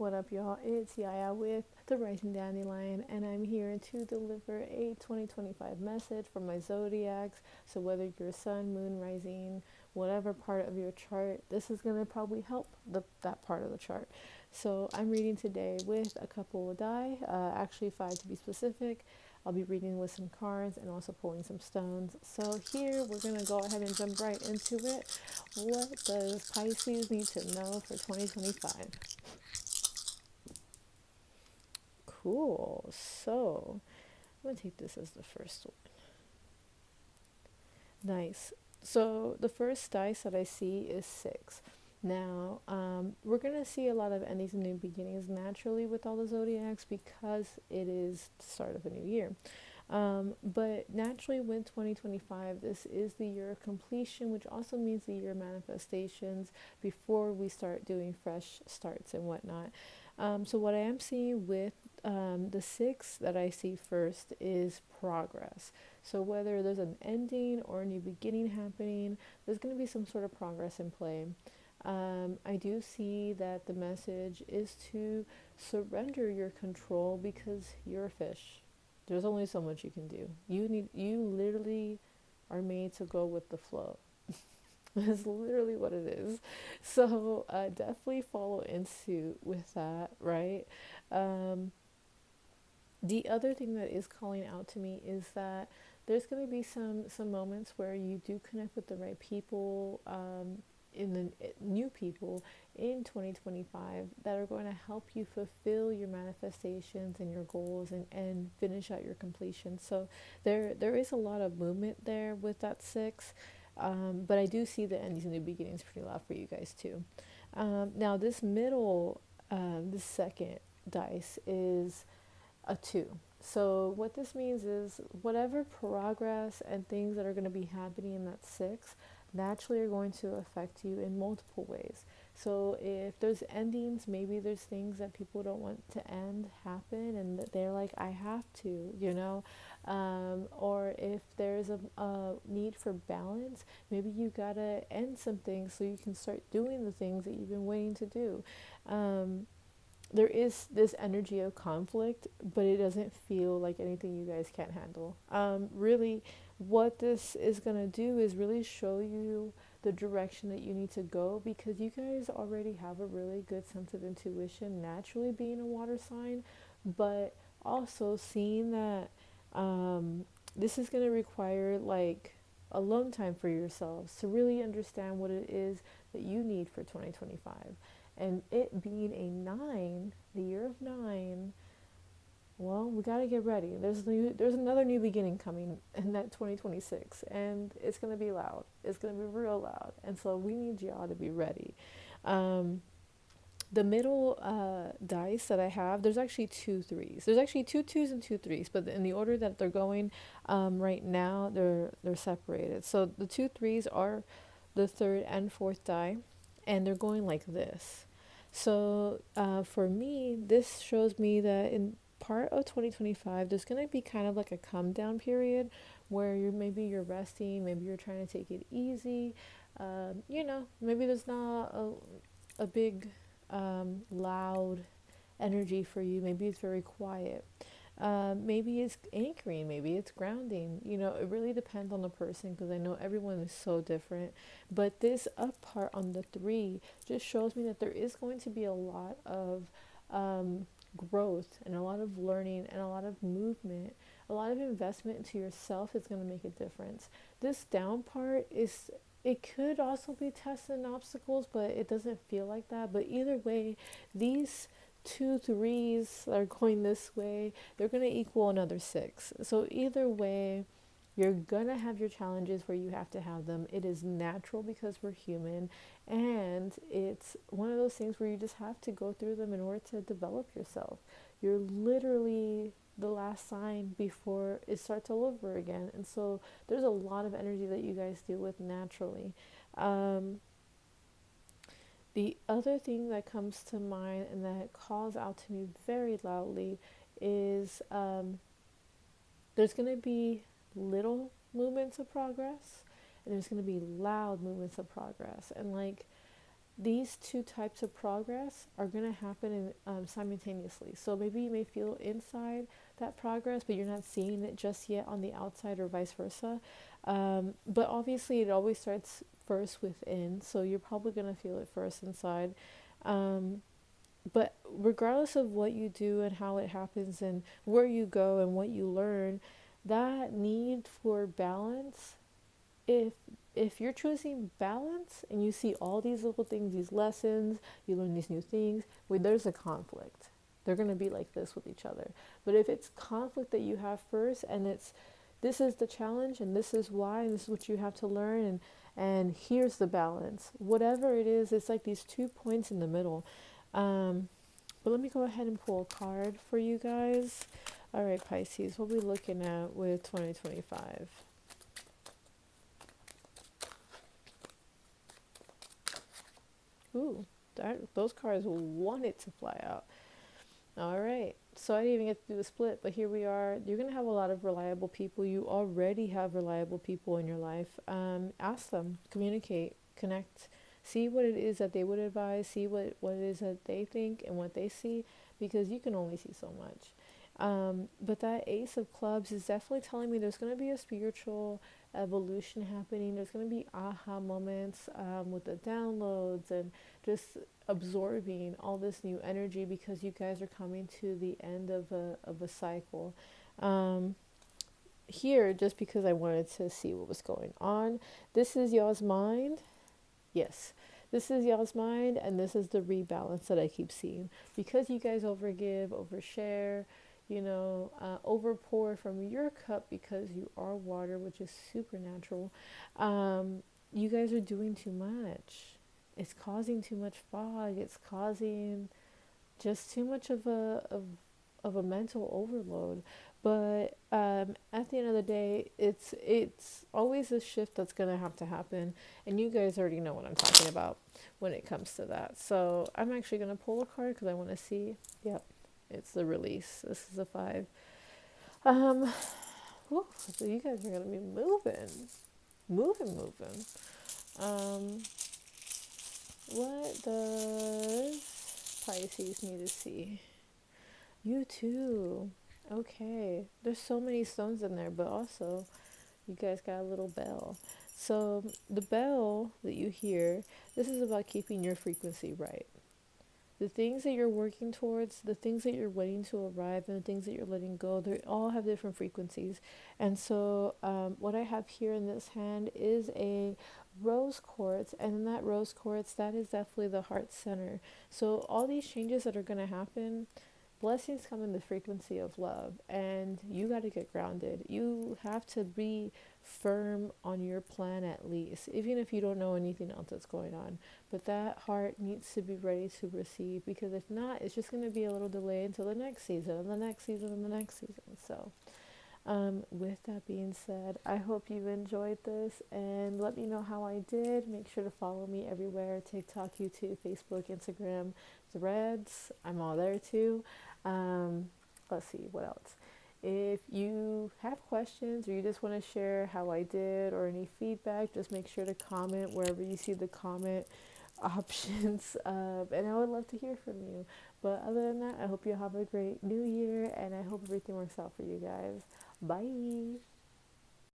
What up, y'all? It's Yaya with the Rising Dandelion, and I'm here to deliver a 2025 message for my zodiacs. So, whether you're sun, moon, rising, whatever part of your chart, this is going to probably help that part of the chart. So, I'm reading today with a couple of die, actually, five to be specific. I'll be reading with some cards and also pulling some stones. So, here we're going to go ahead and jump right into it. What does Pisces need to know for 2025? Cool. So I'm gonna take this as the first one. Nice. So the first dice that I see is six. Now, we're gonna see a lot of endings and new beginnings naturally with all the zodiacs because it is the start of a new year. But naturally, with 2025, this is the year of completion, which also means the year of manifestations before we start doing fresh starts and whatnot. So, what I am seeing with the six that I see first is progress. So, whether there's an ending or a new beginning happening, there's going to be some sort of progress in play. I do see that the message is to surrender your control because you're a fish. There's only so much you can do. You literally are made to go with the flow. That's literally what it is. So definitely follow in suit with that, right? Um, the other thing that is calling out to me is that there's going to be some moments where you do connect with the right people, in the new people in 2025 that are going to help you fulfill your manifestations and your goals and finish out your completion. So there is a lot of movement there with that six, but I do see the endings and new beginnings pretty loud for you guys too. Now this middle, this second dice is a two. So what this means is whatever progress and things that are going to be happening in that six naturally are going to affect you in multiple ways. So if there's endings, maybe there's things that people don't want to end happen and that they're like, I have to, or if there's a need for balance, maybe you gotta end some things so you can start doing the things that you've been waiting to do. There is this energy of conflict, but it doesn't feel like anything you guys can't handle. Really, what this is going to do is really show you the direction that you need to go because you guys already have a really good sense of intuition, naturally being a water sign, but also seeing that this is going to require like alone time for yourselves to really understand what it is that you need for 2025. And it being a nine, the year of nine, well, we got to get ready. There's another new beginning coming in that 2026, and it's gonna be loud. It's gonna be real loud, and so we need y'all to be ready. Um, the middle dice that I have, there's actually two threes. There's actually two twos and two threes, but in the order that they're going, right now, they're separated. So the two threes are the third and fourth die, and they're going like this. So for me, this shows me that in part of 2025, there's going to be kind of like a come down period where you're resting, maybe you're trying to take it easy. Maybe there's not a big loud energy for you. Maybe it's very quiet. Maybe it's anchoring, maybe it's grounding. It really depends on the person because I know everyone is so different. But this up part on the three just shows me that there is going to be a lot of growth and a lot of learning and a lot of movement. A lot of investment into yourself is going to make a difference. This down part it could also be tests and obstacles, but it doesn't feel like that. But either way, these two threes that are going this way, they're going to equal another six. So either way, you're going to have your challenges where you have to have them. It is natural because we're human, and it's one of those things where you just have to go through them in order to develop yourself. You're literally the last sign before it starts all over again. And so there's a lot of energy that you guys deal with naturally. Um, the other thing that comes to mind and that calls out to me very loudly is there's going to be little movements of progress and there's going to be loud movements of progress. And like these two types of progress are going to happen simultaneously. So maybe you may feel inside that progress, but you're not seeing it just yet on the outside, or vice versa. But obviously, it always starts first within, so you're probably going to feel it first inside. Um, but regardless of what you do and how it happens and where you go and what you learn, that need for balance, if you're choosing balance and you see all these little things, these lessons, you learn these new things, where there's a conflict, they're going to be like this with each other. But if it's conflict that you have first, and it's, this is the challenge and this is why and this is what you have to learn, and here's the balance, whatever it is, it's like these 2 points in the middle. But let me go ahead and pull a card for you guys. All right, Pisces, what are we looking at with 2025? Ooh, those cards wanted to fly out. All right. So I didn't even get to do the split, but here we are. You're going to have a lot of reliable people. You already have reliable people in your life. Ask them, communicate, connect, see what it is that they would advise, see what it is that they think and what they see, because you can only see so much. But that Ace of Clubs is definitely telling me there's going to be a spiritual evolution happening. There's going to be aha moments with the downloads and just absorbing all this new energy, because you guys are coming to the end of a cycle. Here, just because I wanted to see what was going on, this is y'all's mind. Yes, this is y'all's mind, and this is the rebalance that I keep seeing. Because you guys overgive, overshare, overpour from your cup, because you are water, which is supernatural. You guys are doing too much. It's causing too much fog. It's causing just too much of a mental overload. But at the end of the day, it's always a shift that's gonna have to happen, and you guys already know what I'm talking about when it comes to that. So I'm actually gonna pull a card because I want to see. Yep, it's the release. This is a 5. Um, whew, so you guys are gonna be moving. Um, what does Pisces need to see? You too. Okay. There's so many stones in there, but also you guys got a little bell. So the bell that you hear, this is about keeping your frequency right. The things that you're working towards, the things that you're waiting to arrive, and the things that you're letting go, they all have different frequencies. And so what I have here in this hand is a rose quartz, and in that rose quartz, that is definitely the heart center. So all these changes that are going to happen, blessings come in the frequency of love, and you got to get grounded. You have to be firm on your plan, at least, even if you don't know anything else that's going on. But that heart needs to be ready to receive, because if not, it's just going to be a little delay until the next season and the next season and the next season. So with that being said, I hope you enjoyed this, and let me know how I did. Make sure to follow me everywhere: TikTok, YouTube, Facebook, Instagram, Threads. I'm all there too. Let's see, what else? If you have questions, or you just want to share how I did, or any feedback, just make sure to comment wherever you see the comment options. And I would love to hear from you. But other than that, I hope you have a great new year, and I hope everything works out for you guys. Bye.